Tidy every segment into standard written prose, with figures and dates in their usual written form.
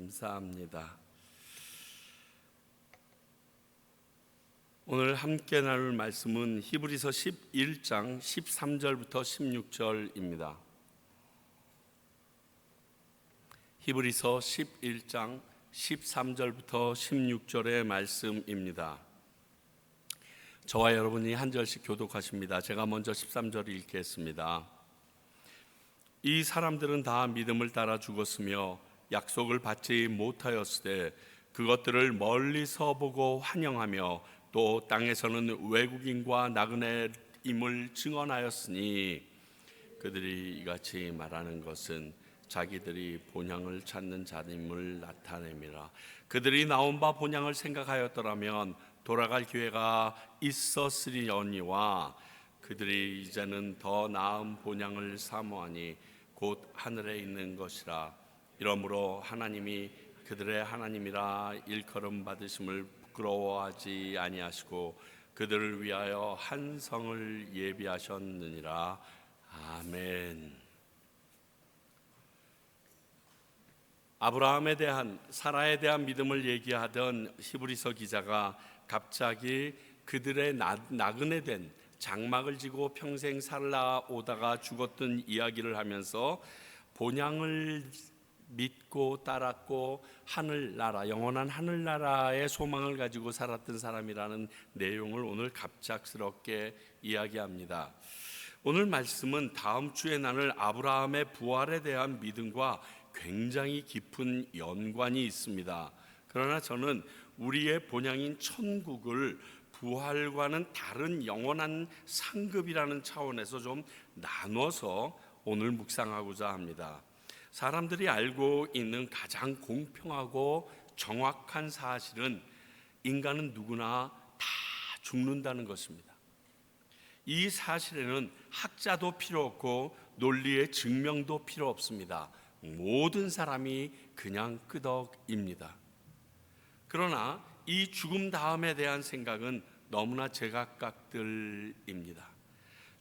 감사합니다. 오늘 함께 나눌 말씀은 히브리서 11장 13절부터 16절입니다. 히브리서 11장 13절부터 16절의 말씀입니다. 저와 여러분이 한 절씩 교독하십니다. 제가 먼저 13절을 읽겠습니다. 이 사람들은 다 믿음을 따라 죽었으며 약속을 받지 못하였으되 그것들을 멀리서 보고 환영하며 또 땅에서는 외국인과 나그네임을 증언하였으니 그들이 이같이 말하는 것은 자기들이 본향을 찾는 자임을 나타냄이라. 그들이 나온 바 본향을 생각하였더라면 돌아갈 기회가 있었으리언니와 그들이 이제는 더 나은 본향을 사모하니 곧 하늘에 있는 것이라. 이러므로 하나님이 그들의 하나님이라 일컬음 받으심을 부끄러워하지 아니하시고 그들을 위하여 한 성을 예비하셨느니라. 아멘. 아브라함에 대한, 사라에 대한 믿음을 얘기하던 히브리서 기자가 갑자기 그들의 나그네된 장막을 지고 평생 살아오다가 죽었던 이야기를 하면서 본향을 믿고 따랐고 하늘나라, 영원한 하늘나라의 소망을 가지고 살았던 사람이라는 내용을 오늘 갑작스럽게 이야기합니다. 오늘 말씀은 다음 주에 나눌 아브라함의 부활에 대한 믿음과 굉장히 깊은 연관이 있습니다. 그러나 저는 우리의 본향인 천국을 부활과는 다른 영원한 상급이라는 차원에서 좀 나눠서 오늘 묵상하고자 합니다. 사람들이 알고 있는 가장 공평하고 정확한 사실은 인간은 누구나 다 죽는다는 것입니다. 이 사실에는 학자도 필요 없고 논리의 증명도 필요 없습니다. 모든 사람이 그냥 끄덕입니다. 그러나 이 죽음 다음에 대한 생각은 너무나 제각각들입니다.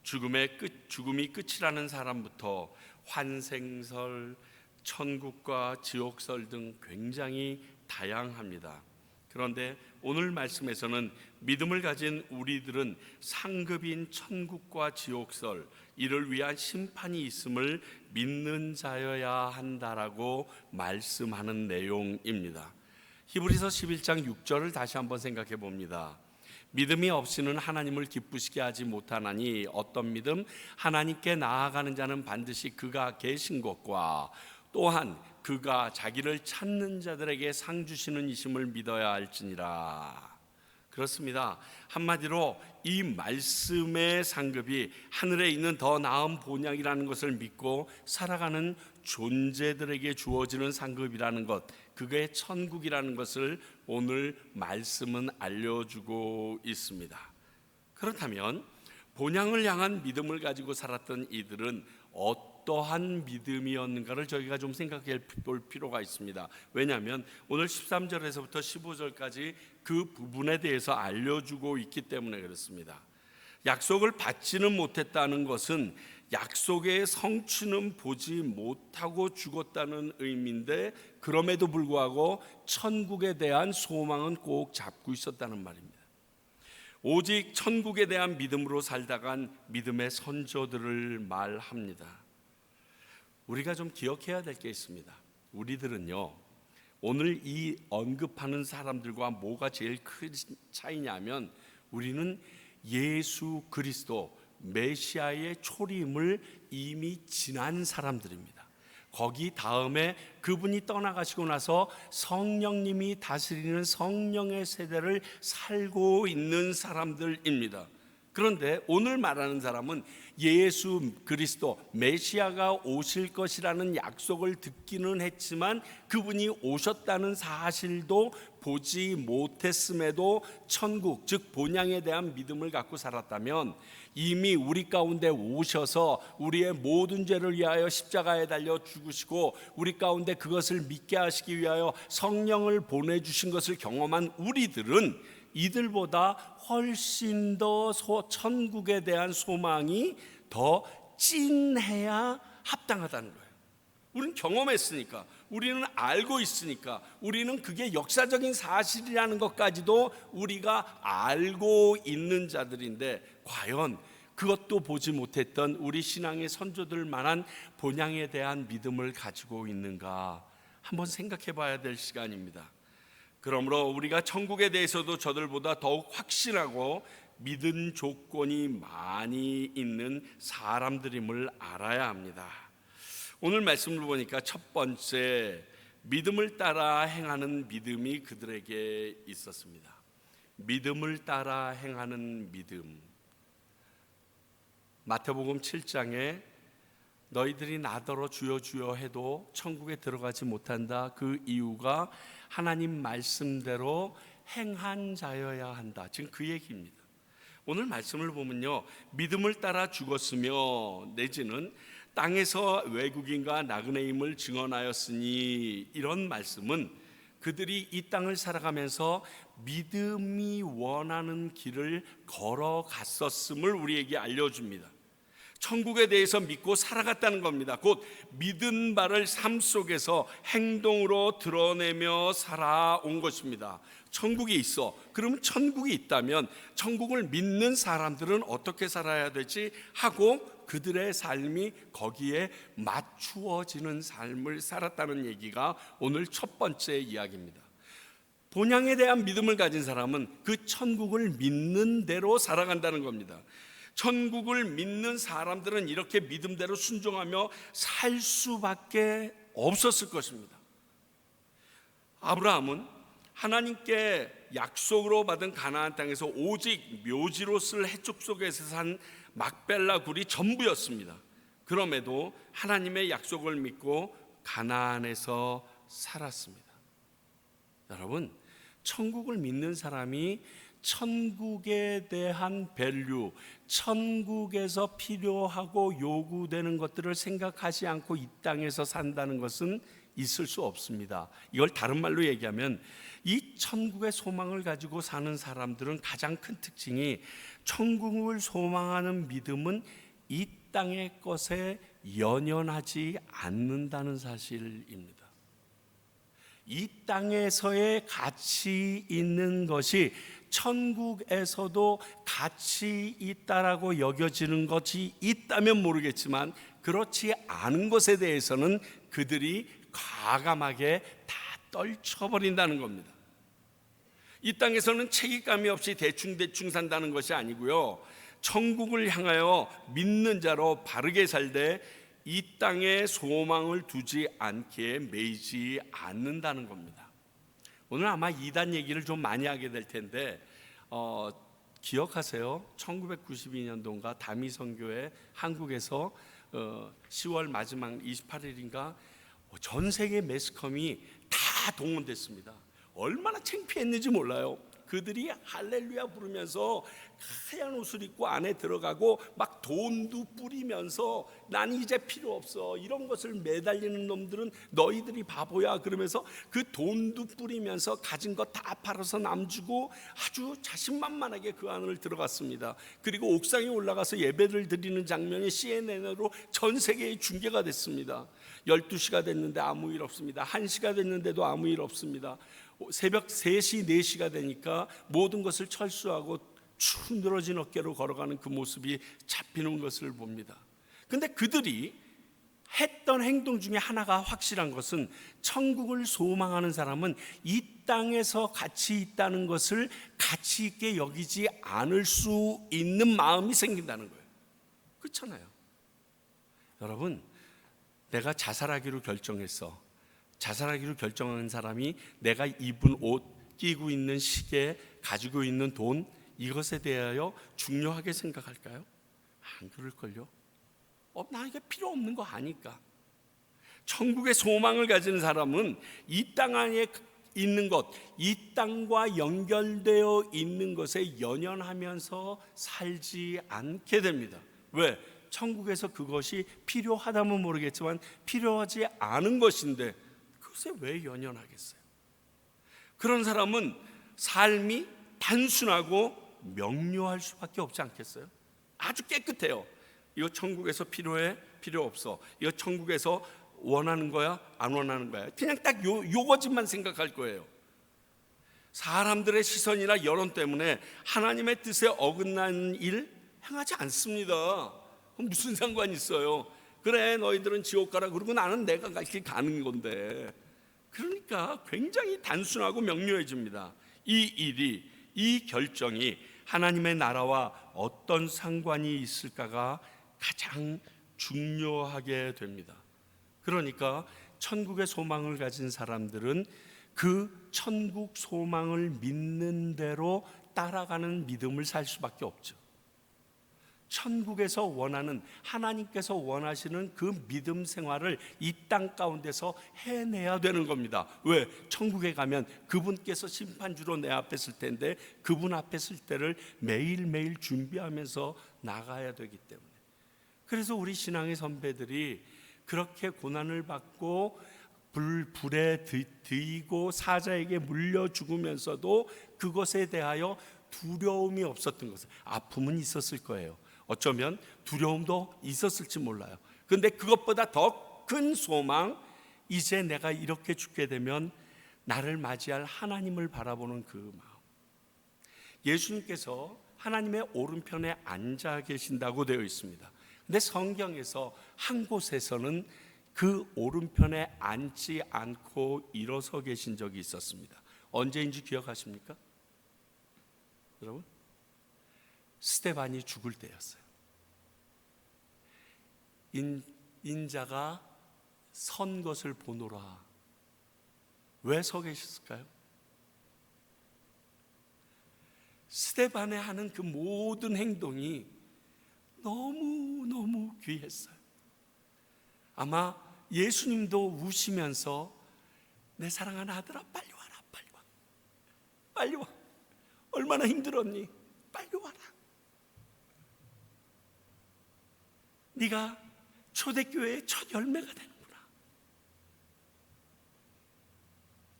죽음이 끝이라는 사람부터 환생설, 천국과 지옥설 등 굉장히 다양합니다. 그런데 오늘 말씀에서는 믿음을 가진 우리들은 상급인 천국과 지옥설, 이를 위한 심판이 있음을 믿는 자여야 한다라고 말씀하는 내용입니다. 히브리서 11장 6절을 다시 한번 생각해 봅니다. 믿음이 없이는 하나님을 기쁘시게 하지 못하나니 어떤 믿음? 하나님께 나아가는 자는 반드시 그가 계신 것과 또한 그가 자기를 찾는 자들에게 상 주시는 이심을 믿어야 할지니라. 그렇습니다. 한마디로 이 말씀의 상급이 하늘에 있는 더 나은 본향이라는 것을 믿고 살아가는 존재들에게 주어지는 상급이라는 것, 그게 천국이라는 것을 오늘 말씀은 알려주고 있습니다. 그렇다면 본향을 향한 믿음을 가지고 살았던 이들은 어떠한 믿음이었는가를 저희가 좀 생각해 볼 필요가 있습니다. 왜냐하면 오늘 13절에서부터 15절까지 그 부분에 대해서 알려주고 있기 때문에 그렇습니다. 약속을 받지는 못했다는 것은 약속의 성취는 보지 못하고 죽었다는 의미인데 그럼에도 불구하고 천국에 대한 소망은 꼭 잡고 있었다는 말입니다. 오직 천국에 대한 믿음으로 살다간 믿음의 선조들을 말합니다. 우리가 좀 기억해야 될 게 있습니다. 우리들은요, 오늘 이 언급하는 사람들과 뭐가 제일 큰 차이냐면 우리는 예수 그리스도 메시아의 초림을 이미 지난 사람들입니다. 거기 다음에 그분이 떠나가시고 나서 성령님이 다스리는 성령의 세대를 살고 있는 사람들입니다. 그런데 오늘 말하는 사람은 예수 그리스도 메시아가 오실 것이라는 약속을 듣기는 했지만 그분이 오셨다는 사실도 보지 못했음에도 천국, 즉 본향에 대한 믿음을 갖고 살았다면 이미 우리 가운데 오셔서 우리의 모든 죄를 위하여 십자가에 달려 죽으시고 우리 가운데 그것을 믿게 하시기 위하여 성령을 보내주신 것을 경험한 우리들은 이들보다 훨씬 더 천국에 대한 소망이 더 찐해야 합당하다는 거예요. 우리는 경험했으니까 우리는 알고 있으니까, 우리는 그게 역사적인 사실이라는 것까지도 우리가 알고 있는 자들인데, 과연 그것도 보지 못했던 우리 신앙의 선조들만한 본향에 대한 믿음을 가지고 있는가 한번 생각해 봐야 될 시간입니다. 그러므로 우리가 천국에 대해서도 저들보다 더욱 확실하고 믿은 조건이 많이 있는 사람들임을 알아야 합니다. 오늘 말씀을 보니까 첫 번째, 믿음을 따라 행하는 믿음이 그들에게 있었습니다. 믿음을 따라 행하는 믿음. 마태복음 7장에 너희들이 나더러 주여 주여 해도 천국에 들어가지 못한다. 그 이유가 하나님 말씀대로 행한 자여야 한다. 지금 그 얘기입니다. 오늘 말씀을 보면요, 믿음을 따라 죽었으며 내지는 땅에서 외국인과 나그네임을 증언하였으니, 이런 말씀은 그들이 이 땅을 살아가면서 믿음이 원하는 길을 걸어갔었음을 우리에게 알려줍니다. 천국에 대해서 믿고 살아갔다는 겁니다. 곧 믿은 바를 삶 속에서 행동으로 드러내며 살아온 것입니다. 천국이 있어. 그럼 천국이 있다면 천국을 믿는 사람들은 어떻게 살아야 되지 하고 그들의 삶이 거기에 맞추어지는 삶을 살았다는 얘기가 오늘 첫 번째 이야기입니다. 본향에 대한 믿음을 가진 사람은 그 천국을 믿는 대로 살아간다는 겁니다. 천국을 믿는 사람들은 이렇게 믿음대로 순종하며 살 수밖에 없었을 것입니다. 아브라함은 하나님께 약속으로 받은 가나안 땅에서 오직 묘지로 쓸 해쪽 속에서 산 막벨라 굴이 전부였습니다. 그럼에도 하나님의 약속을 믿고 가나안에서 살았습니다. 여러분, 천국을 믿는 사람이 천국에 대한 밸류, 천국에서 필요하고 요구되는 것들을 생각하지 않고 이 땅에서 산다는 것은 있을 수 없습니다. 이걸 다른 말로 얘기하면 이 천국의 소망을 가지고 사는 사람들은 가장 큰 특징이, 천국을 소망하는 믿음은 이 땅의 것에 연연하지 않는다는 사실입니다. 이 땅에서의 가치 있는 것이 천국에서도 가치 있다라고 여겨지는 것이 있다면 모르겠지만, 그렇지 않은 것에 대해서는 그들이 과감하게 다 떨쳐버린다는 겁니다. 이 땅에서는 책임감이 없이 대충 산다는 것이 아니고요, 천국을 향하여 믿는 자로 바르게 살되 이 땅에 소망을 두지 않게 매이지 않는다는 겁니다. 오늘 아마 이단 얘기를 좀 많이 하게 될 텐데, 기억하세요? 1992년도인가 다미 선교회 한국에서 10월 마지막 28일인가 전 세계 매스컴이 다 동원됐습니다. 얼마나 창피했는지 몰라요. 그들이 할렐루야 부르면서 하얀 옷을 입고 안에 들어가고 막 돈도 뿌리면서 난 이제 필요 없어, 이런 것을 매달리는 놈들은 너희들이 바보야 그러면서 그 돈도 뿌리면서 가진 거 다 팔아서 남주고 아주 자신만만하게 그 안을 들어갔습니다. 그리고 옥상에 올라가서 예배를 드리는 장면이 CNN으로 전 세계에 중계가 됐습니다. 12시가 됐는데 아무 일 없습니다. 1시가 됐는데도 아무 일 없습니다. 새벽 3시, 4시가 되니까 모든 것을 철수하고 축 늘어진 어깨로 걸어가는 그 모습이 잡히는 것을 봅니다. 근데 그들이 했던 행동 중에 하나가 확실한 것은, 천국을 소망하는 사람은 이 땅에서 가치 있다는 것을 가치 있게 여기지 않을 수 있는 마음이 생긴다는 거예요. 그렇잖아요. 여러분, 내가 자살하기로 결정했어. 자살하기로 결정한 사람이 내가 입은 옷, 끼고 있는 시계, 가지고 있는 돈, 이것에 대하여 중요하게 생각할까요? 안 그럴걸요? 나 이게 필요 없는 거 아니까. 천국의 소망을 가지는 사람은 이 땅 안에 있는 것, 이 땅과 연결되어 있는 것에 연연하면서 살지 않게 됩니다. 왜? 천국에서 그것이 필요하다면 모르겠지만 필요하지 않은 것인데 그것에 왜 연연하겠어요? 그런 사람은 삶이 단순하고 명료할 수밖에 없지 않겠어요? 아주 깨끗해요. 이거 천국에서 필요해? 필요 없어. 이거 천국에서 원하는 거야? 안 원하는 거야? 그냥 딱 요거짓만 생각할 거예요. 사람들의 시선이나 여론 때문에 하나님의 뜻에 어긋난 일 행하지 않습니다. 무슨 상관이 있어요? 그래, 너희들은 지옥 가라. 그러고 나는 내가 갈 길 가는 건데. 그러니까 굉장히 단순하고 명료해집니다. 이 일이, 이 결정이 하나님의 나라와 어떤 상관이 있을까가 가장 중요하게 됩니다. 그러니까 천국의 소망을 가진 사람들은 그 천국 소망을 믿는 대로 따라가는 믿음을 살 수밖에 없죠. 천국에서 원하는, 하나님께서 원하시는 그 믿음 생활을 이 땅 가운데서 해내야 되는 겁니다. 왜? 천국에 가면 그분께서 심판주로 내 앞에 설 텐데 그분 앞에 설 때를 매일매일 준비하면서 나가야 되기 때문에. 그래서 우리 신앙의 선배들이 그렇게 고난을 받고 불에 드이고 사자에게 물려 죽으면서도 그것에 대하여 두려움이 없었던 것은, 아픔은 있었을 거예요. 어쩌면 두려움도 있었을지 몰라요. 그런데 그것보다 더 큰 소망, 이제 내가 이렇게 죽게 되면 나를 맞이할 하나님을 바라보는 그 마음. 예수님께서 하나님의 오른편에 앉아 계신다고 되어 있습니다. 근데 성경에서 한 곳에서는 그 오른편에 앉지 않고 일어서 계신 적이 있었습니다. 언제인지 기억하십니까? 여러분, 스데반이 죽을 때였어요. 인자가 선 것을 보노라. 왜 서 계셨을까요? 스데반의 하는 그 모든 행동이 너무너무 귀했어요. 아마 예수님도 우시면서 내 사랑하는 아들아, 빨리 와라, 빨리 와, 빨리 와. 얼마나 힘들었니? 빨리 와라. 네가 초대교회의 첫 열매가 되는구나.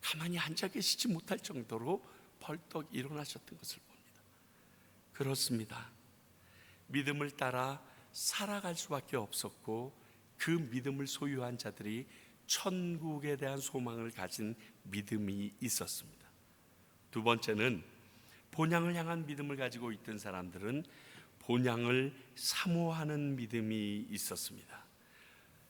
가만히 앉아 계시지 못할 정도로 벌떡 일어나셨던 것을 봅니다. 그렇습니다. 믿음을 따라 살아갈 수밖에 없었고, 그 믿음을 소유한 자들이 천국에 대한 소망을 가진 믿음이 있었습니다. 두 번째는, 본향을 향한 믿음을 가지고 있던 사람들은 본향을 사모하는 믿음이 있었습니다.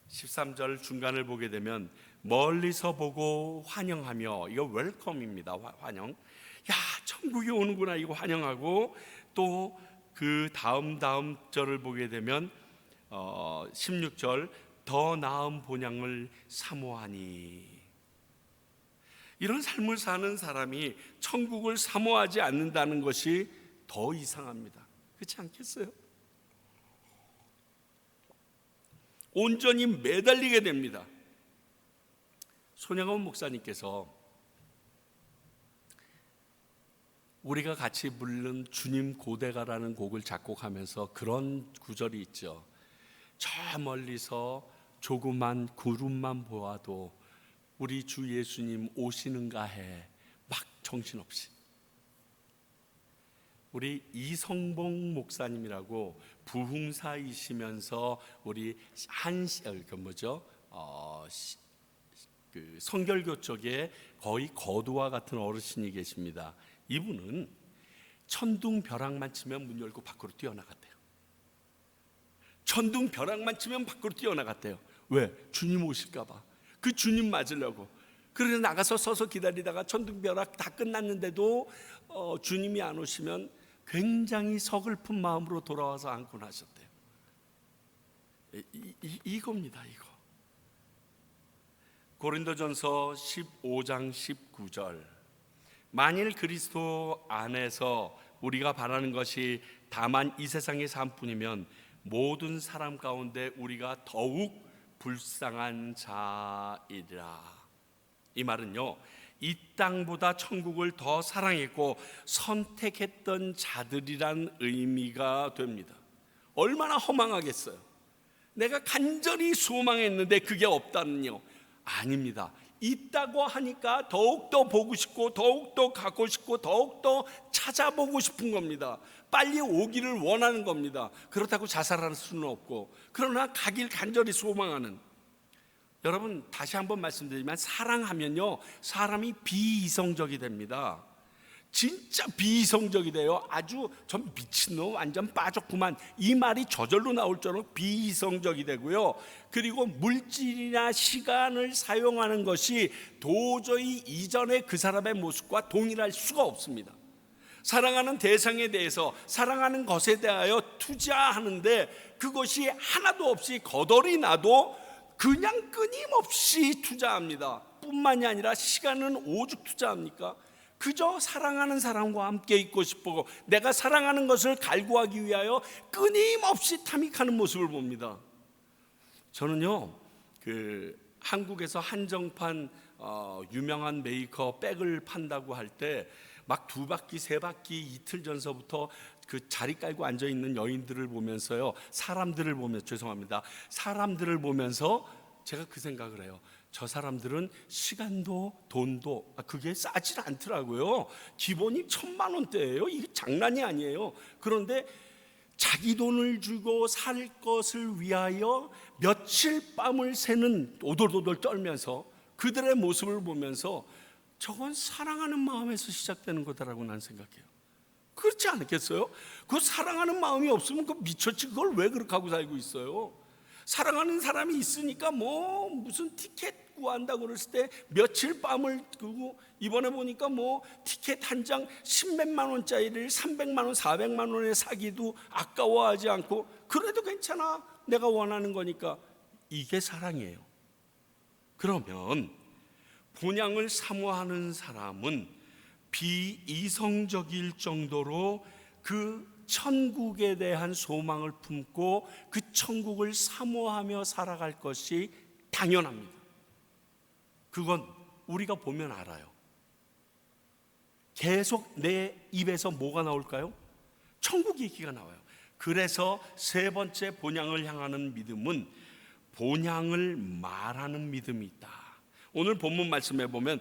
13절 중간을 보게 되면 멀리서 보고 환영하며, 이거 웰컴입니다. 환영. 야, 천국이 오는구나, 이거 환영하고, 또 그 다음 절을 보게 되면 16절, 더 나은 본향을 사모하니. 이런 삶을 사는 사람이 천국을 사모하지 않는다는 것이 더 이상합니다. 그렇지 않겠어요? 온전히 매달리게 됩니다. 손양원 목사님께서 우리가 같이 부른 주님 고대가라는 곡을 작곡하면서 그런 구절이 있죠. 저 멀리서 조그만 구름만 보아도 우리 주 예수님 오시는가 해. 막 정신없이. 우리 이성봉 목사님이라고 부흥사이시면서 우리 그 성결교 쪽에 거의 거두와 같은 어르신이 계십니다. 이분은 천둥 벼락만 치면 문 열고 밖으로 뛰어나갔대요. 천둥 벼락만 치면 밖으로 뛰어나갔대요. 왜? 주님 오실까 봐. 그 주님 맞으려고. 그래서 나가서 서서 기다리다가 천둥 벼락 다 끝났는데도 주님이 안 오시면 굉장히 서글픈 마음으로 돌아와서 안고 나셨대요. 이겁니다, 이거. 고린도전서 15장 19절. 만일 그리스도 안에서 우리가 바라는 것이 다만 이 세상의 삶뿐이면 모든 사람 가운데 우리가 더욱 불쌍한 자이라. 이 말은요, 이 땅보다 천국을 더 사랑했고 선택했던 자들이란 의미가 됩니다. 얼마나 허망하겠어요. 내가 간절히 소망했는데 그게 없다는요. 아닙니다. 있다고 하니까 더욱더 보고 싶고 더욱더 가고 싶고 더욱더 찾아보고 싶은 겁니다. 빨리 오기를 원하는 겁니다. 그렇다고 자살할 수는 없고, 그러나 가길 간절히 소망하는. 여러분, 다시 한번 말씀드리면 사랑하면요, 사람이 비이성적이 됩니다. 진짜 비이성적이 돼요. 아주 전 미친놈, 완전 빠졌구만, 이 말이 저절로 나올 정도로 비이성적이 되고요. 그리고 물질이나 시간을 사용하는 것이 도저히 이전의 그 사람의 모습과 동일할 수가 없습니다. 사랑하는 대상에 대해서, 사랑하는 것에 대하여 투자하는데 그것이 하나도 없이 거덜이 나도 그냥 끊임없이 투자합니다. 뿐만이 아니라 시간은 오죽 투자합니까? 그저 사랑하는 사람과 함께 있고 싶고 내가 사랑하는 것을 갈구하기 위하여 끊임없이 탐닉하는 모습을 봅니다. 저는요, 한국에서 한정판 유명한 메이커 백을 판다고 할 때 막 2바퀴 3바퀴 이틀 전서부터 그 자리 깔고 앉아 있는 여인들을 보면서요, 사람들을 보면서 제가 그 생각을 해요. 저 사람들은 시간도 돈도 그게 싸질 않더라고요. 기본이 1,000만 원대예요. 이게 장난이 아니에요. 그런데 자기 돈을 주고 살 것을 위하여 며칠 밤을 새는 오돌오돌 떨면서 그들의 모습을 보면서 저건 사랑하는 마음에서 시작되는 거다라고 난 생각해요. 그렇지 않겠어요? 그 사랑하는 마음이 없으면 그 미쳤지, 그걸 왜 그렇게 하고 살고 있어요? 사랑하는 사람이 있으니까 뭐 무슨 티켓 구한다고 그랬을 때 며칠 밤을 끄고, 이번에 보니까 뭐 티켓 한 장 10몇만 원짜리를 300만 원 400만 원에 사기도 아까워하지 않고, 그래도 괜찮아, 내가 원하는 거니까. 이게 사랑이에요. 그러면 본향을 사모하는 사람은 비이성적일 정도로 그 천국에 대한 소망을 품고 그 천국을 사모하며 살아갈 것이 당연합니다. 그건 우리가 보면 알아요. 계속 내 입에서 뭐가 나올까요? 천국 얘기가 나와요. 그래서 세 번째 본향을 향하는 믿음은 본향을 말하는 믿음이 있다. 오늘 본문 말씀에 보면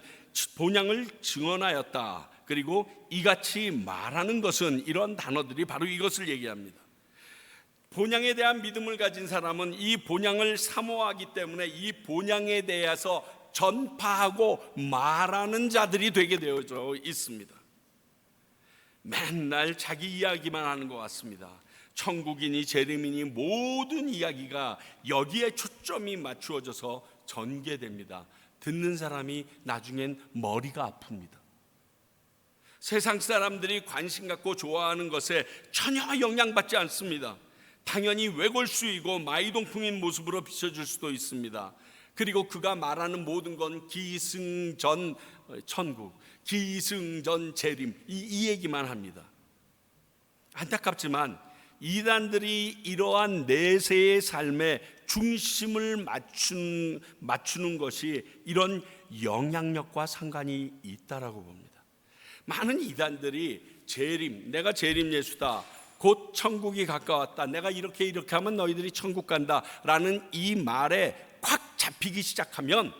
본향을 증언하였다, 그리고 이같이 말하는 것은, 이런 단어들이 바로 이것을 얘기합니다. 본향에 대한 믿음을 가진 사람은 이 본향을 사모하기 때문에 이 본향에 대해서 전파하고 말하는 자들이 되게 되어져 있습니다. 맨날 자기 이야기만 하는 것 같습니다. 천국이니 재림이니 모든 이야기가 여기에 초점이 맞추어져서 전개됩니다. 듣는 사람이 나중엔 머리가 아픕니다. 세상 사람들이 관심 갖고 좋아하는 것에 전혀 영향받지 않습니다. 당연히 외골수이고 마이동풍인 모습으로 비춰줄 수도 있습니다. 그리고 그가 말하는 모든 건 기승전 천국, 기승전 재림, 이 얘기만 합니다. 안타깝지만 이단들이 이러한 내세의 삶에 중심을 맞추는 것이 이런 영향력과 상관이 있다라고 봅니다. 많은 이단들이 재림, 내가 재림 예수다, 곧 천국이 가까웠다, 내가 이렇게 하면 너희들이 천국 간다 라는 이 말에 꽉 잡히기 시작하면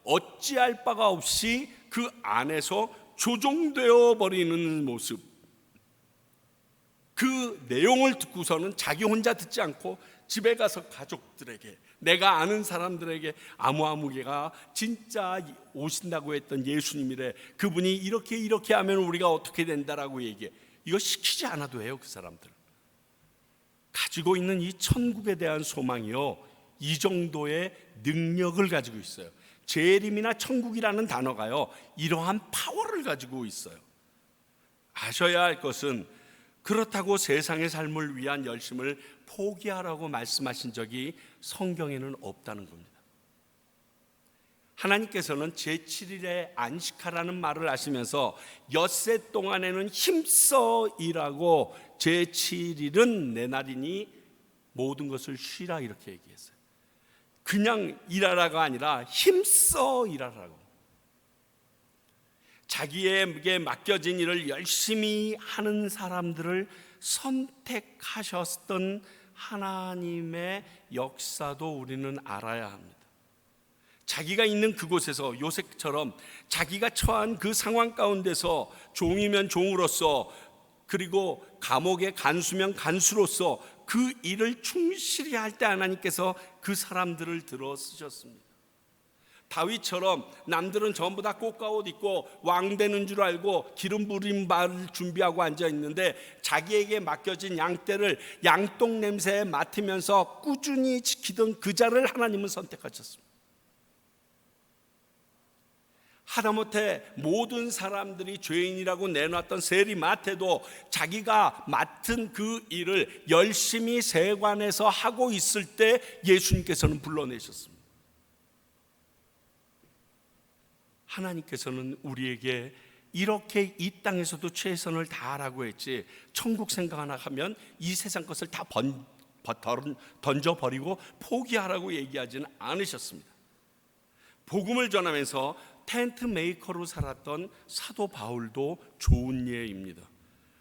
어찌할 바가 없이 그 안에서 조종되어 버리는 모습, 그 내용을 듣고서는 자기 혼자 듣지 않고 집에 가서 가족들에게, 내가 아는 사람들에게 아무개가 진짜 오신다고 했던 예수님이래, 그분이 이렇게 하면 우리가 어떻게 된다라고 얘기해. 이거 시키지 않아도 해요. 그 사람들 가지고 있는 이 천국에 대한 소망이요, 이 정도의 능력을 가지고 있어요. 재림이나 천국이라는 단어가요, 이러한 파워를 가지고 있어요. 아셔야 할 것은, 그렇다고 세상의 삶을 위한 열심을 포기하라고 말씀하신 적이 성경에는 없다는 겁니다. 하나님께서는 제7일에 안식하라는 말을 하시면서 엿새 동안에는 힘써 일하고 제7일은 내 날이니 모든 것을 쉬라, 이렇게 얘기했어요. 그냥 일하라가 아니라 힘써 일하라고. 자기에게 맡겨진 일을 열심히 하는 사람들을 선택하셨던 하나님의 역사도 우리는 알아야 합니다. 자기가 있는 그곳에서 요셉처럼 자기가 처한 그 상황 가운데서 종이면 종으로서, 그리고 감옥의 간수면 간수로서 그 일을 충실히 할 때 하나님께서 그 사람들을 들어 쓰셨습니다. 다윗처럼 남들은 전부 다 꽃가옷 입고 왕 되는 줄 알고 기름 부린 발 준비하고 앉아 있는데 자기에게 맡겨진 양떼를 양똥 냄새에 맡으면서 꾸준히 지키던 그 자를 하나님은 선택하셨습니다. 하다못해 모든 사람들이 죄인이라고 내놨던 세리마태도 자기가 맡은 그 일을 열심히 세관에서 하고 있을 때 예수님께서는 불러내셨습니다. 하나님께서는 우리에게 이렇게 이 땅에서도 최선을 다하라고 했지, 천국 생각 하나 하면 이 세상 것을 다 던져버리고 포기하라고 얘기하지는 않으셨습니다. 복음을 전하면서 텐트 메이커로 살았던 사도 바울도 좋은 예입니다.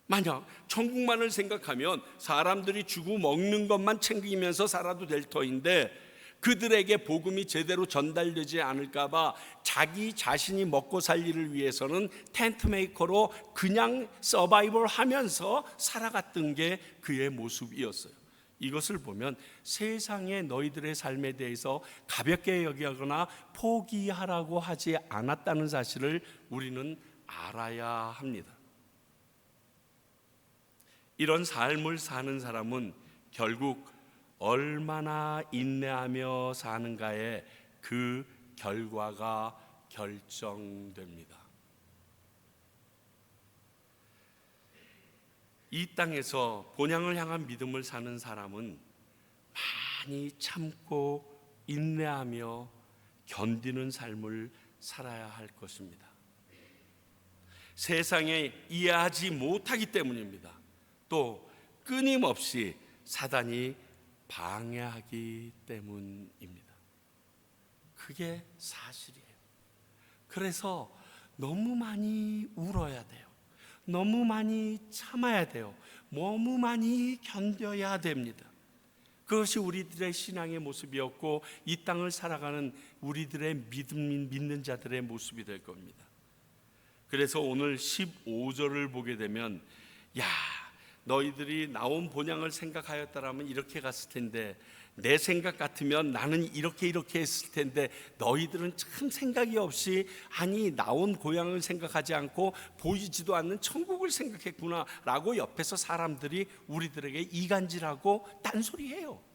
만약 천국만을 생각하면 사람들이 주고 먹는 것만 챙기면서 살아도 될 터인데, 그들에게 복음이 제대로 전달되지 않을까 봐 자기 자신이 먹고 살 일을 위해서는 텐트 메이커로 그냥 서바이벌 하면서 살아갔던 게 그의 모습이었어요. 이것을 보면 세상에 너희들의 삶에 대해서 가볍게 여기거나 포기하라고 하지 않았다는 사실을 우리는 알아야 합니다. 이런 삶을 사는 사람은 결국 얼마나 인내하며 사는가에 그 결과가 결정됩니다. 이 땅에서 본향을 향한 믿음을 사는 사람은 많이 참고 인내하며 견디는 삶을 살아야 할 것입니다. 세상에 이해하지 못하기 때문입니다. 또 끊임없이 사단이 방해하기 때문입니다. 그게 사실이에요. 그래서 너무 많이 울어야 돼요. 너무 많이 참아야 돼요. 너무 많이 견뎌야 됩니다. 그것이 우리들의 신앙의 모습이었고 이 땅을 살아가는 우리들의 믿는 자들의 모습이 될 겁니다. 그래서 오늘 15절을 보게 되면, 야, 너희들이 나온 본향을 생각하였다라면 이렇게 갔을 텐데, 내 생각 같으면 나는 이렇게 했을 텐데 너희들은 참 생각이 없이, 아니 나온 고향을 생각하지 않고 보이지도 않는 천국을 생각했구나 라고 옆에서 사람들이 우리들에게 이간질하고 딴소리해요.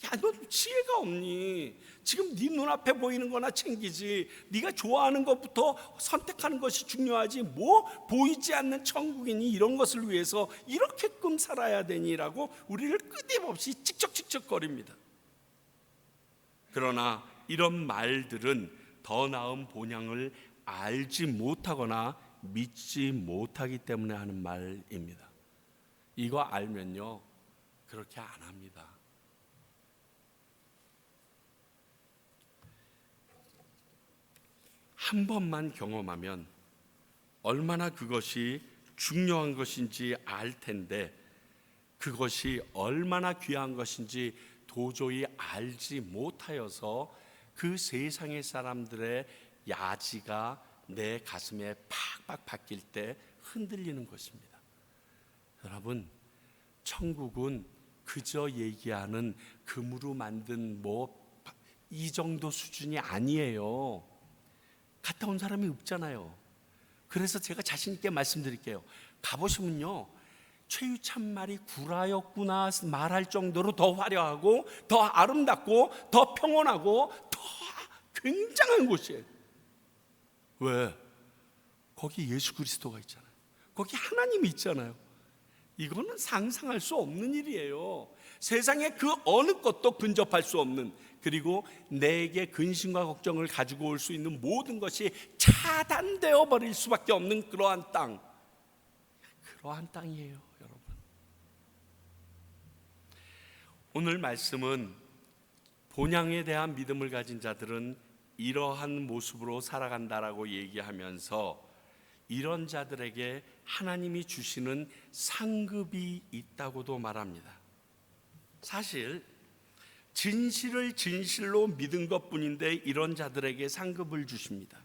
야, 너 지혜가 없니? 지금 네 눈앞에 보이는 거나 챙기지, 네가 좋아하는 것부터 선택하는 것이 중요하지, 뭐 보이지 않는 천국이니 이런 것을 위해서 이렇게끔 살아야 되니라고 우리를 끊임없이 찝쩍찝쩍거립니다. 그러나 이런 말들은 더 나은 본향을 알지 못하거나 믿지 못하기 때문에 하는 말입니다. 이거 알면요 그렇게 안 합니다. 한 번만 경험하면 얼마나 그것이 중요한 것인지 알 텐데, 그것이 얼마나 귀한 것인지 도저히 알지 못하여서 그 세상의 사람들의 야지가 내 가슴에 팍팍 박힐 때 흔들리는 것입니다. 여러분, 천국은 그저 얘기하는 금으로 만든 이 정도 수준이 아니에요. 갔다 온 사람이 없잖아요. 그래서 제가 자신 있게 말씀드릴게요. 가보시면요, 최유찬 말이 구라였구나 말할 정도로 더 화려하고 더 아름답고 더 평온하고 더 굉장한 곳이에요. 왜? 거기 예수 그리스도가 있잖아요. 거기 하나님이 있잖아요. 이거는 상상할 수 없는 일이에요. 세상에 그 어느 것도 근접할 수 없는, 그리고 내게 근심과 걱정을 가지고 올 수 있는 모든 것이 차단되어 버릴 수밖에 없는 그러한 땅이에요, 여러분. 오늘 말씀은 본향에 대한 믿음을 가진 자들은 이러한 모습으로 살아간다라고 얘기하면서 이런 자들에게 하나님이 주시는 상급이 있다고도 말합니다. 사실 진실을 진실로 믿은 것뿐인데 이런 자들에게 상급을 주십니다.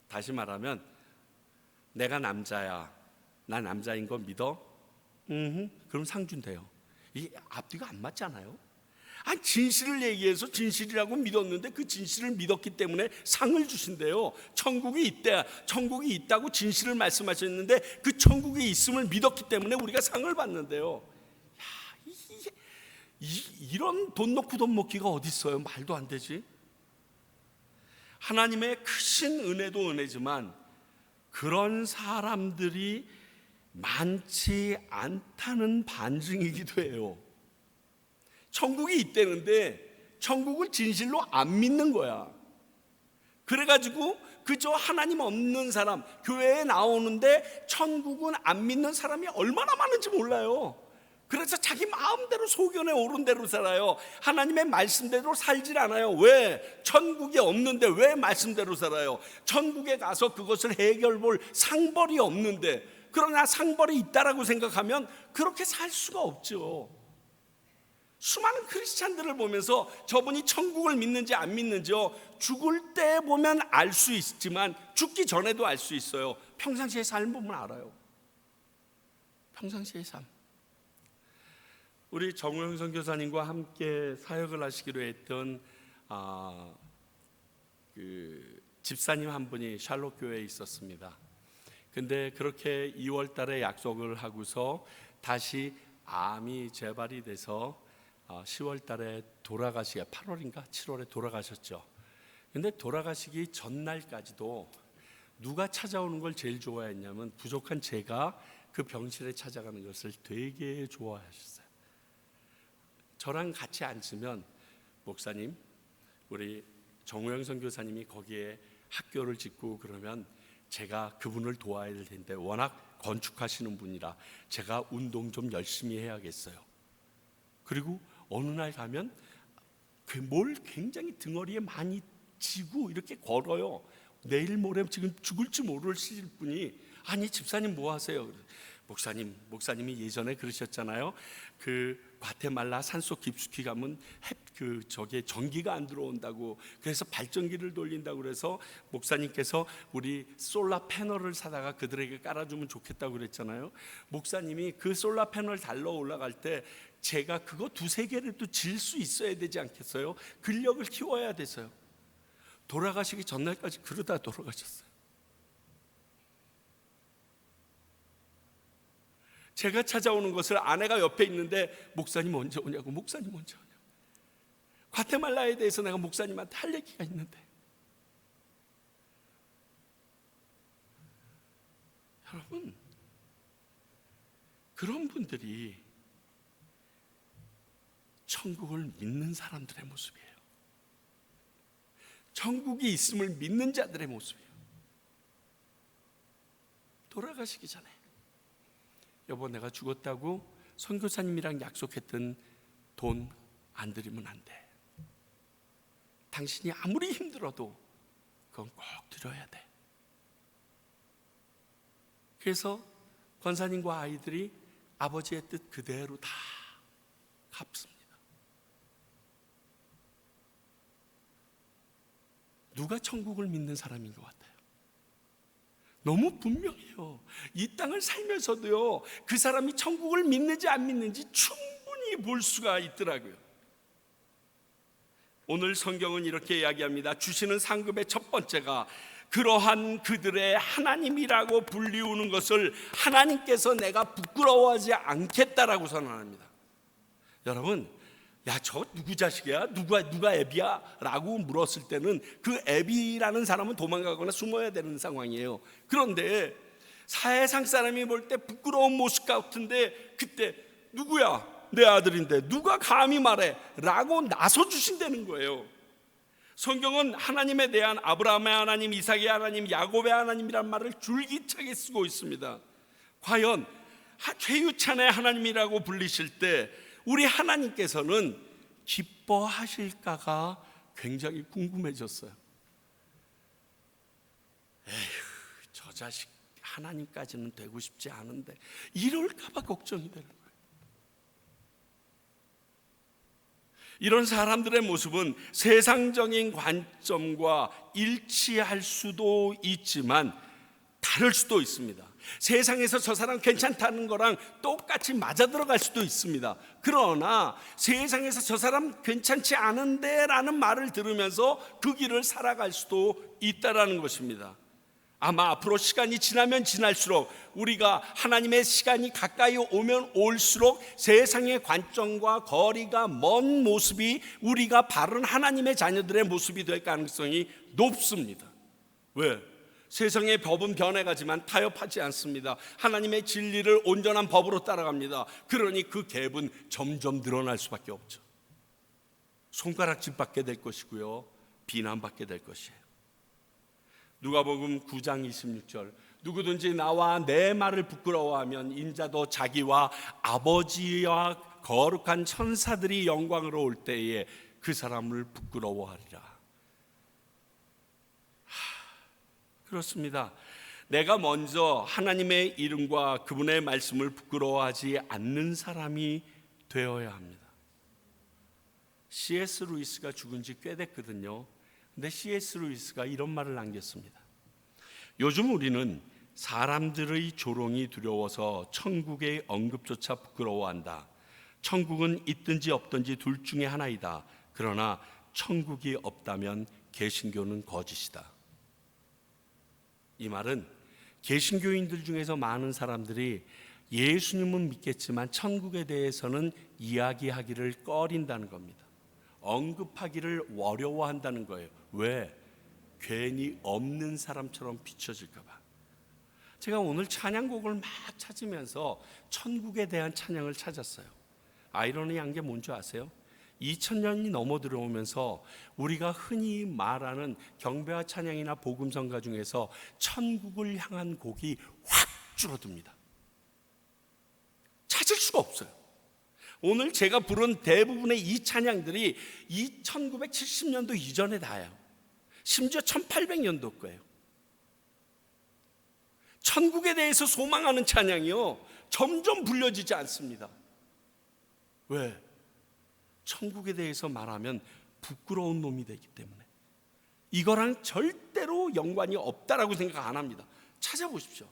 다시 말하면, 내가 남자야, 나 남자인 거 믿어? 그럼 상 준대요. 이 앞뒤가 안 맞잖아요. 진실을 얘기해서 진실이라고 믿었는데 그 진실을 믿었기 때문에 상을 주신대요. 천국이 있대. 천국이 있다고 진실을 말씀하셨는데 그 천국이 있음을 믿었기 때문에 우리가 상을 받는데요. 이런 돈 놓고 돈 먹기가 어디 있어요? 말도 안 되지. 하나님의 크신 은혜도 은혜지만 그런 사람들이 많지 않다는 반증이기도 해요. 천국이 있다는데 천국을 진실로 안 믿는 거야. 그래가지고 그저 하나님 없는 사람, 교회에 나오는데 천국은 안 믿는 사람이 얼마나 많은지 몰라요. 그래서 자기 마음대로 소견에 오른 대로 살아요. 하나님의 말씀대로 살질 않아요. 왜? 천국이 없는데 왜 말씀대로 살아요? 천국에 가서 그것을 해결볼 상벌이 없는데, 그러나 상벌이 있다라고 생각하면 그렇게 살 수가 없죠. 수많은 크리스찬들을 보면서 저분이 천국을 믿는지 안 믿는지요, 죽을 때 보면 알 수 있지만 죽기 전에도 알 수 있어요. 평상시의 삶 보면 알아요. 평상시의 삶. 우리 정우영 선교사님과 함께 사역을 하시기로 했던 그 집사님 한 분이 샬롯 교회에 있었습니다. 근데 그렇게 2월 달에 약속을 하고서 다시 암이 재발이 돼서 10월 달에 돌아가시게, 8월인가 7월에 돌아가셨죠. 근데 돌아가시기 전날까지도 누가 찾아오는 걸 제일 좋아했냐면 부족한 제가 그 병실에 찾아가는 것을 되게 좋아하셨어요. 저랑 같이 앉으면 목사님, 우리 정우영 선교사님이 거기에 학교를 짓고 그러면 제가 그분을 도와야 될 텐데 워낙 건축하시는 분이라 제가 운동 좀 열심히 해야겠어요. 그리고 어느 날 가면 뭘 굉장히 등어리에 많이 지고 이렇게 걸어요. 내일 모레 지금 죽을지 모르실 분이, 아니 집사님 뭐 하세요? 목사님이 예전에 그러셨잖아요. 그 과테말라 산속 깊숙이 가면 저게 전기가 안 들어온다고, 그래서 발전기를 돌린다고 그래서 목사님께서 우리 솔라 패널을 사다가 그들에게 깔아주면 좋겠다고 그랬잖아요. 목사님이 그 솔라 패널 달러 올라갈 때 제가 그거 2-3개를 질 수 있어야 되지 않겠어요? 근력을 키워야 돼서요. 돌아가시기 전날까지 그러다 돌아가셨어요. 제가 찾아오는 것을 아내가 옆에 있는데 목사님 언제 오냐고, 목사님 언제 오냐고. 과테말라에 대해서 내가 목사님한테 할 얘기가 있는데. 여러분, 그런 분들이 천국을 믿는 사람들의 모습이에요. 천국이 있음을 믿는 자들의 모습이에요. 돌아가시기 전에 여보, 내가 죽었다고 선교사님이랑 약속했던 돈 안 드리면 안 돼. 당신이 아무리 힘들어도 그건 꼭 드려야 돼. 그래서 권사님과 아이들이 아버지의 뜻 그대로 다 갚습니다. 누가 천국을 믿는 사람인 것 같아요? 너무 분명해요. 이 땅을 살면서도요, 그 사람이 천국을 믿는지 안 믿는지 충분히 볼 수가 있더라고요. 오늘 성경은 이렇게 이야기합니다. 주시는 상급의 첫 번째가 그러한 그들의 하나님이라고 불리우는 것을 하나님께서 내가 부끄러워하지 않겠다라고 선언합니다. 여러분, 야, 저 누구 자식이야? 누가 애비야? 라고 물었을 때는 그 애비라는 사람은 도망가거나 숨어야 되는 상황이에요. 그런데 사회상 사람이 볼 때 부끄러운 모습 같은데 그때 누구야? 내 아들인데 누가 감히 말해? 라고 나서주신다는 거예요. 성경은 하나님에 대한 아브라함의 하나님, 이삭의 하나님, 야곱의 하나님이란 말을 줄기차게 쓰고 있습니다. 과연 최유찬의 하나님이라고 불리실 때 우리 하나님께서는 기뻐하실까가 굉장히 궁금해졌어요. 에휴, 저 자식 하나님까지는 되고 싶지 않은데 이럴까봐 걱정이 되는 거예요. 이런 사람들의 모습은 세상적인 관점과 일치할 수도 있지만 다를 수도 있습니다. 세상에서 저 사람 괜찮다는 거랑 똑같이 맞아 들어갈 수도 있습니다. 그러나 세상에서 저 사람 괜찮지 않은데 라는 말을 들으면서 그 길을 살아갈 수도 있다라는 것입니다. 아마 앞으로 시간이 지나면 지날수록 우리가 하나님의 시간이 가까이 오면 올수록 세상의 관점과 거리가 먼 모습이 우리가 바른 하나님의 자녀들의 모습이 될 가능성이 높습니다. 왜? 세상의 법은 변해가지만 타협하지 않습니다. 하나님의 진리를 온전한 법으로 따라갑니다. 그러니 그 갭은 점점 늘어날 수밖에 없죠. 손가락질 받게 될 것이고요, 비난받게 될 것이에요. 누가복음 9장 26절, 누구든지 나와 내 말을 부끄러워하면 인자도 자기와 아버지와 거룩한 천사들이 영광으로 올 때에 그 사람을 부끄러워하리라. 그렇습니다. 내가 먼저 하나님의 이름과 그분의 말씀을 부끄러워하지 않는 사람이 되어야 합니다. C.S. 루이스가 죽은 지 꽤 됐거든요. 근데 C.S. 루이스가 이런 말을 남겼습니다. 요즘 우리는 사람들의 조롱이 두려워서 천국의 언급조차 부끄러워한다. 천국은 있든지 없든지 둘 중에 하나이다. 그러나 천국이 없다면 개신교는 거짓이다. 이 말은 개신교인들 중에서 많은 사람들이 예수님은 믿겠지만 천국에 대해서는 이야기하기를 꺼린다는 겁니다. 언급하기를 어려워한다는 거예요. 왜? 괜히 없는 사람처럼 비춰질까 봐. 제가 오늘 찬양곡을 막 찾으면서 천국에 대한 찬양을 찾았어요. 아이러니한 게 뭔지 아세요? 2000년이 넘어 들어오면서 우리가 흔히 말하는 경배와 찬양이나 복음성가 중에서 천국을 향한 곡이 확 줄어듭니다. 찾을 수가 없어요. 오늘 제가 부른 대부분의 이 찬양들이 1970년도 이전에 다예요. 심지어 1800년도 거예요. 천국에 대해서 소망하는 찬양이요, 점점 불려지지 않습니다. 왜? 천국에 대해서 말하면 부끄러운 놈이 되기 때문에. 이거랑 절대로 연관이 없다라고 생각 안 합니다. 찾아보십시오.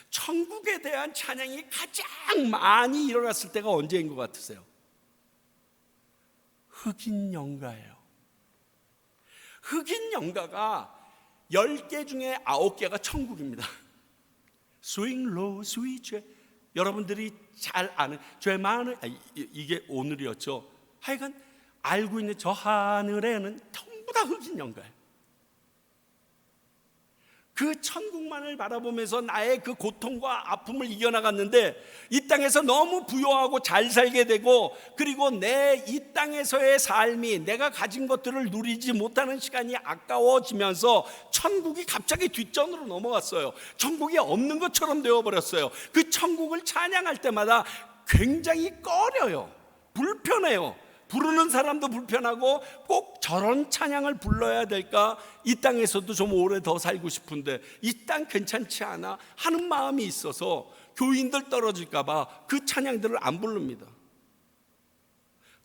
천국에 대한 찬양이 가장 많이 일어났을 때가 언제인 것 같으세요? 흑인 연가예요. 흑인 연가가 10개 중에 9개가 천국입니다. Swing low, sweet J. 여러분들이 잘 아는 죄 많은, 이게 오늘이었죠. 하여간 알고 있는 저 하늘에는 전부 다 흑인 연가예요. 그 천국만을 바라보면서 나의 그 고통과 아픔을 이겨나갔는데 이 땅에서 너무 부유하고 잘 살게 되고, 그리고 내 이 땅에서의 삶이 내가 가진 것들을 누리지 못하는 시간이 아까워지면서 천국이 갑자기 뒷전으로 넘어갔어요. 천국이 없는 것처럼 되어버렸어요. 그 천국을 찬양할 때마다 굉장히 꺼려요. 불편해요. 부르는 사람도 불편하고 꼭 저런 찬양을 불러야 될까? 이 땅에서도 좀 오래 더 살고 싶은데 이 땅 괜찮지 않아? 하는 마음이 있어서 교인들 떨어질까 봐 그 찬양들을 안 부릅니다.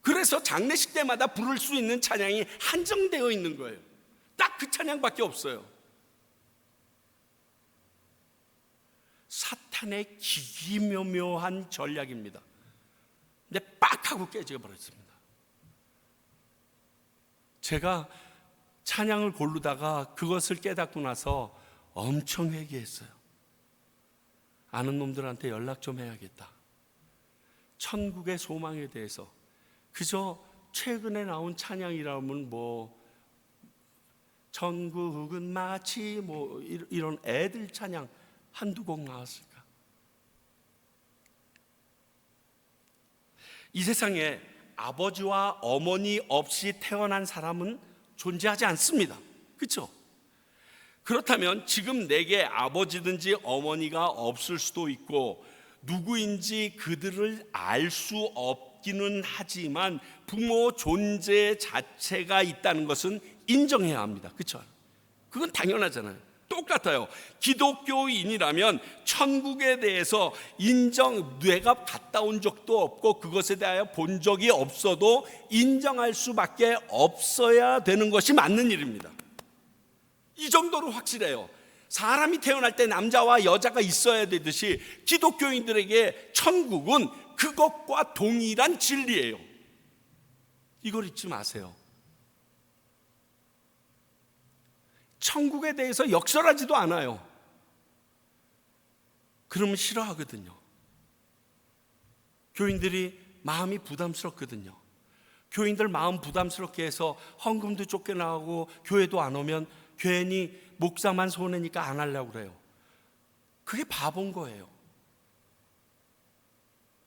그래서 장례식 때마다 부를 수 있는 찬양이 한정되어 있는 거예요. 딱 그 찬양밖에 없어요. 사탄의 기기묘묘한 전략입니다. 근데 빡 하고 깨져 버렸습니다. 제가 찬양을 고르다가 그것을 깨닫고 나서 엄청 회개했어요. 아는 놈들한테 연락 좀 해야겠다. 천국의 소망에 대해서 그저 최근에 나온 찬양이라면 뭐 천국은 마치 뭐 이런 애들 찬양 한두 곡 나왔을까? 이 세상에 아버지와 어머니 없이 태어난 사람은 존재하지 않습니다. 그렇죠? 그렇다면 지금 내게 아버지든지 어머니가 없을 수도 있고 누구인지 그들을 알 수 없기는 하지만 부모 존재 자체가 있다는 것은 인정해야 합니다. 그렇죠? 그건 당연하잖아요. 똑같아요. 기독교인이라면 천국에 대해서 내가 갔다 온 적도 없고 그것에 대하여 본 적이 없어도 인정할 수밖에 없어야 되는 것이 맞는 일입니다. 이 정도로 확실해요. 사람이 태어날 때 남자와 여자가 있어야 되듯이 기독교인들에게 천국은 그것과 동일한 진리예요. 이걸 잊지 마세요. 천국에 대해서 역설하지도 않아요. 그러면 싫어하거든요. 교인들이 마음이 부담스럽거든요. 교인들 마음 부담스럽게 해서 헌금도 쫓겨나가고 교회도 안 오면 괜히 목사만 손해니까 안 하려고 그래요. 그게 바본 거예요.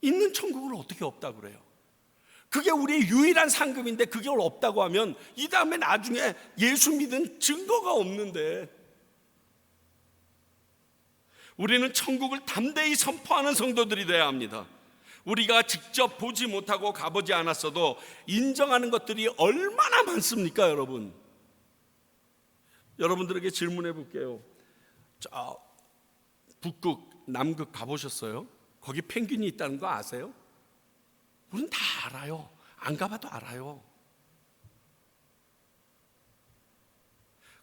있는 천국을 어떻게 없다고 그래요? 그게 우리의 유일한 상급인데 그걸 없다고 하면 이 다음에 나중에 예수 믿은 증거가 없는데, 우리는 천국을 담대히 선포하는 성도들이 되어야 합니다. 우리가 직접 보지 못하고 가보지 않았어도 인정하는 것들이 얼마나 많습니까, 여러분? 여러분들에게 질문해 볼게요. 북극, 남극 가보셨어요? 거기 펭귄이 있다는 거 아세요? 우린 다 알아요. 안 가봐도 알아요.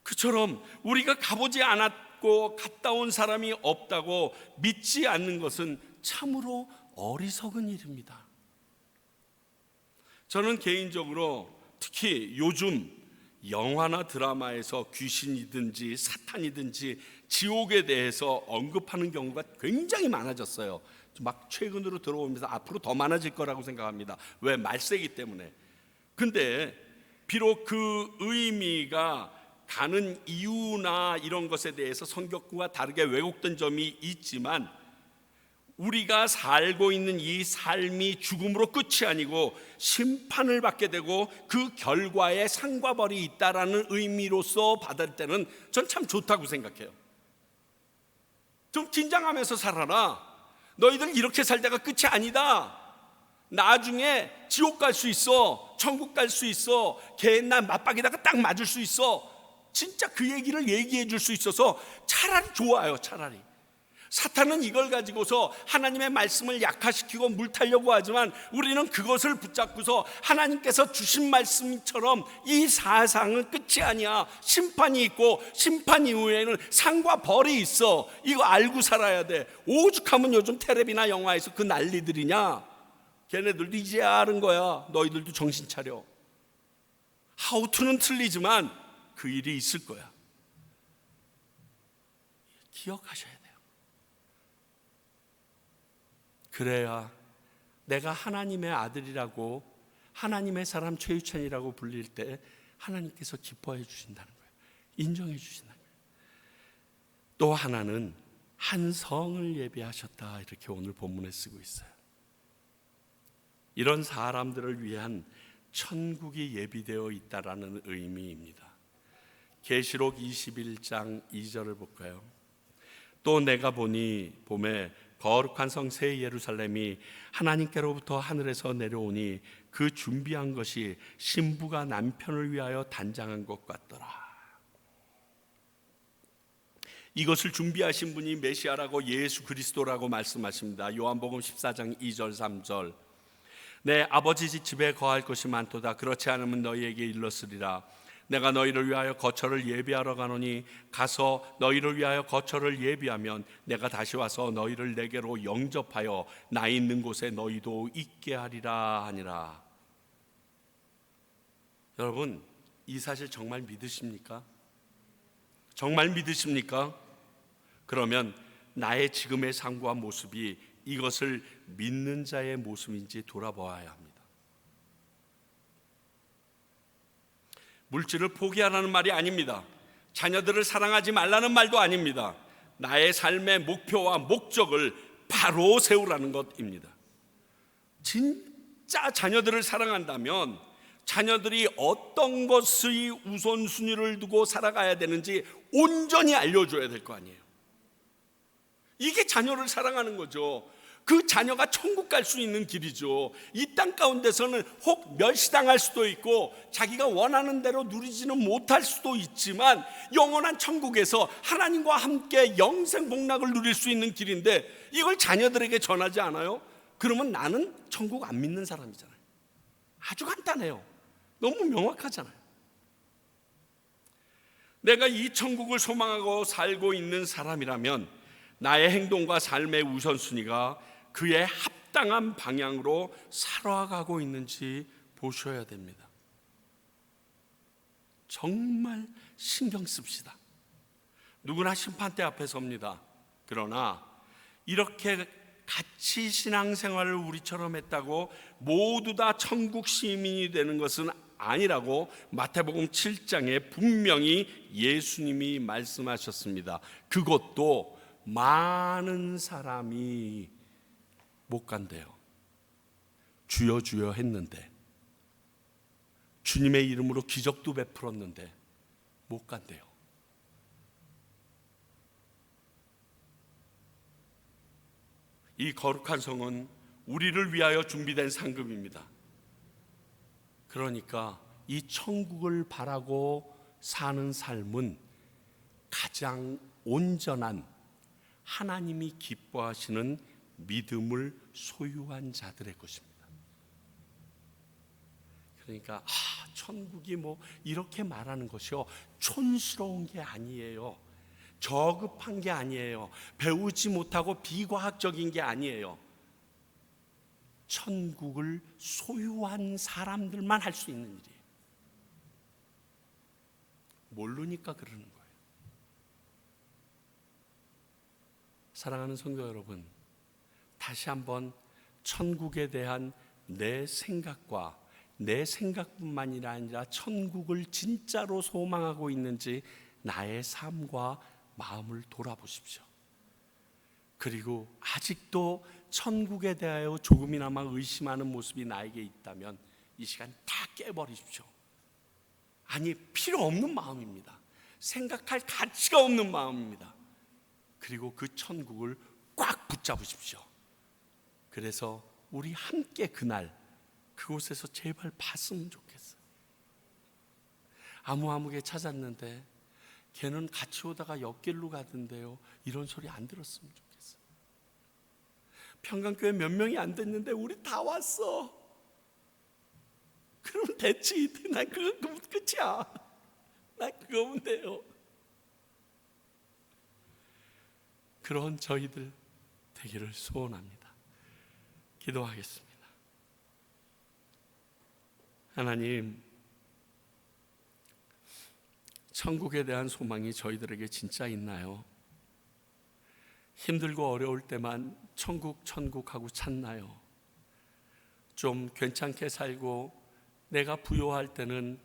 그처럼 우리가 가보지 않았고 갔다 온 사람이 없다고 믿지 않는 것은 참으로 어리석은 일입니다. 저는 개인적으로 특히 요즘 영화나 드라마에서 귀신이든지 사탄이든지 지옥에 대해서 언급하는 경우가 굉장히 많아졌어요. 막 최근으로 들어오면서 앞으로 더 많아질 거라고 생각합니다. 왜? 말세기 때문에. 근데 비록 그 의미가 가는 이유나 이런 것에 대해서 성경과 다르게 왜곡된 점이 있지만, 우리가 살고 있는 이 삶이 죽음으로 끝이 아니고 심판을 받게 되고 그 결과에 상과 벌이 있다라는 의미로서 받을 때는 전 참 좋다고 생각해요. 좀 긴장하면서 살아라. 너희들 이렇게 살다가 끝이 아니다. 나중에 지옥 갈 수 있어. 천국 갈 수 있어. 개나 맞박에다가 딱 맞을 수 있어. 진짜 그 얘기를 얘기해 줄 수 있어서 차라리 좋아요. 차라리. 사탄은 이걸 가지고서 하나님의 말씀을 약화시키고 물타려고 하지만, 우리는 그것을 붙잡고서 하나님께서 주신 말씀처럼 이 사상은 끝이 아니야. 심판이 있고 심판 이후에는 상과 벌이 있어. 이거 알고 살아야 돼. 오죽하면 요즘 텔레비나 영화에서 그 난리들이냐. 걔네들도 이제 아는 거야. 너희들도 정신 차려. 하우투는 틀리지만 그 일이 있을 거야. 기억하셔야 돼요. 그래야 내가 하나님의 아들이라고, 하나님의 사람 최유찬이라고 불릴 때 하나님께서 기뻐해 주신다는 거예요. 인정해 주신다는 거예요. 또 하나는 한 성을 예비하셨다, 이렇게 오늘 본문에 쓰고 있어요. 이런 사람들을 위한 천국이 예비되어 있다라는 의미입니다. 계시록 21장 2절을 볼까요? 또 내가 보니 봄에 거룩한 성 새 예루살렘이 하나님께로부터 하늘에서 내려오니 그 준비한 것이 신부가 남편을 위하여 단장한 것 같더라. 이것을 준비하신 분이 메시아라고 예수 그리스도라고 말씀하십니다. 요한복음 14장 2절 3절. 내 아버지 집에 거할 것이 많도다. 그렇지 않으면 너희에게 일렀으리라. 내가 너희를 위하여 거처를 예비하러 가노니 가서 너희를 위하여 거처를 예비하면 내가 다시 와서 너희를 내게로 영접하여 나 있는 곳에 너희도 있게 하리라 하니라. 여러분, 이 사실 정말 믿으십니까? 정말 믿으십니까? 그러면 나의 지금의 삶과 모습이 이것을 믿는 자의 모습인지 돌아보아야 합니다. 물질을 포기하라는 말이 아닙니다. 자녀들을 사랑하지 말라는 말도 아닙니다. 나의 삶의 목표와 목적을 바로 세우라는 것입니다. 진짜 자녀들을 사랑한다면 자녀들이 어떤 것의 우선순위를 두고 살아가야 되는지 온전히 알려줘야 될 거 아니에요. 이게 자녀를 사랑하는 거죠. 그 자녀가 천국 갈 수 있는 길이죠. 이 땅 가운데서는 혹 멸시당할 수도 있고 자기가 원하는 대로 누리지는 못할 수도 있지만 영원한 천국에서 하나님과 함께 영생 복락을 누릴 수 있는 길인데, 이걸 자녀들에게 전하지 않아요? 그러면 나는 천국 안 믿는 사람이잖아요. 아주 간단해요. 너무 명확하잖아요. 내가 이 천국을 소망하고 살고 있는 사람이라면 나의 행동과 삶의 우선순위가 그에 합당한 방향으로 살아가고 있는지 보셔야 됩니다. 정말 신경 씁시다. 누구나 심판대 앞에 섭니다. 그러나 이렇게 같이 신앙생활을 우리처럼 했다고 모두 다 천국 시민이 되는 것은 아니라고 마태복음 7장에 분명히 예수님이 말씀하셨습니다. 그것도 많은 사람이 못 간대요. 주여 주여 했는데, 주님의 이름으로 기적도 베풀었는데 못 간대요. 이 거룩한 성은 우리를 위하여 준비된 상급입니다. 그러니까 이 천국을 바라고 사는 삶은 가장 온전한 하나님이 기뻐하시는 믿음을 소유한 자들의 것입니다. 그러니까 천국이 뭐 이렇게 말하는 것이요, 촌스러운 게 아니에요. 저급한 게 아니에요. 배우지 못하고 비과학적인 게 아니에요. 천국을 소유한 사람들만 할 수 있는 일이에요. 모르니까 그러는 거예요. 사랑하는 성도 여러분, 다시 한번 천국에 대한 내 생각과 내 생각뿐만이 아니라 천국을 진짜로 소망하고 있는지 나의 삶과 마음을 돌아보십시오. 그리고 아직도 천국에 대하여 조금이나마 의심하는 모습이 나에게 있다면 이 시간 다 깨버리십시오. 아니, 필요 없는 마음입니다. 생각할 가치가 없는 마음입니다. 그리고 그 천국을 꽉 붙잡으십시오. 그래서 우리 함께 그날 그곳에서 제발 봤으면 좋겠어요. 아무개 찾았는데 걔는 같이 오다가 옆길로 가던데요, 이런 소리 안 들었으면 좋겠어요. 평강교회 몇 명이 안 됐는데 우리 다 왔어. 그럼 됐지. 난 그거 끝이야. 난 그거면 돼요. 그런 저희들 되기를 소원합니다. 기도하겠습니다. 하나님, 천국에 대한 소망이 저희들에게 진짜 있나요? 힘들고 어려울 때만 천국 하고 찾나요? 좀 괜찮게 살고 내가 부요할 때는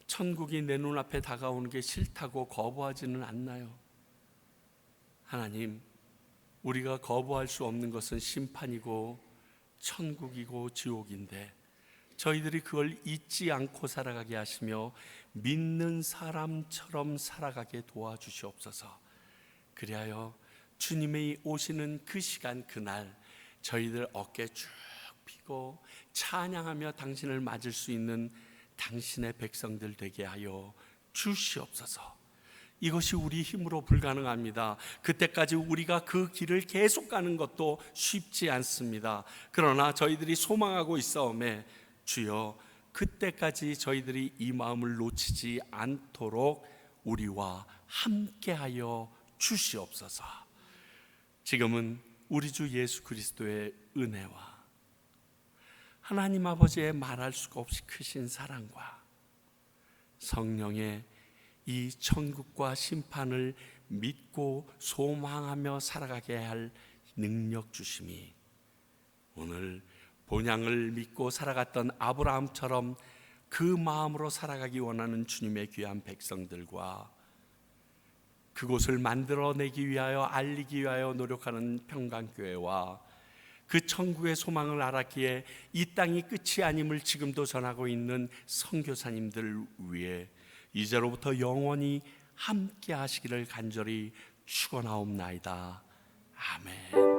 천국이 내 눈앞에 다가오는 게 싫다고 거부하지는 않나요? 하나님, 우리가 거부할 수 없는 것은 심판이고 천국이고 지옥인데 저희들이 그걸 잊지 않고 살아가게 하시며 믿는 사람처럼 살아가게 도와주시옵소서. 그리하여 주님이 오시는 그 시간, 그날 저희들 어깨 쭉 펴고 찬양하며 당신을 맞을 수 있는 당신의 백성들 되게 하여 주시옵소서. 이것이 우리 힘으로 불가능합니다. 그때까지 우리가 그 길을 계속 가는 것도 쉽지 않습니다. 그러나 저희들이 소망하고 있사오매 주여, 그때까지 저희들이 이 마음을 놓치지 않도록 우리와 함께하여 주시옵소서. 지금은 우리 주 예수 그리스도의 은혜와 하나님 아버지의 말할 수가 없이 크신 사랑과 성령의 이 천국과 심판을 믿고 소망하며 살아가게 할 능력 주심이 오늘 본향을 믿고 살아갔던 아브라함처럼 그 마음으로 살아가기 원하는 주님의 귀한 백성들과 그곳을 만들어내기 위하여 알리기 위하여 노력하는 평강교회와 그 천국의 소망을 알았기에 이 땅이 끝이 아님을 지금도 전하고 있는 선교사님들 위해 이제로부터 영원히 함께 하시기를 간절히 축원하옵나이다. 아멘.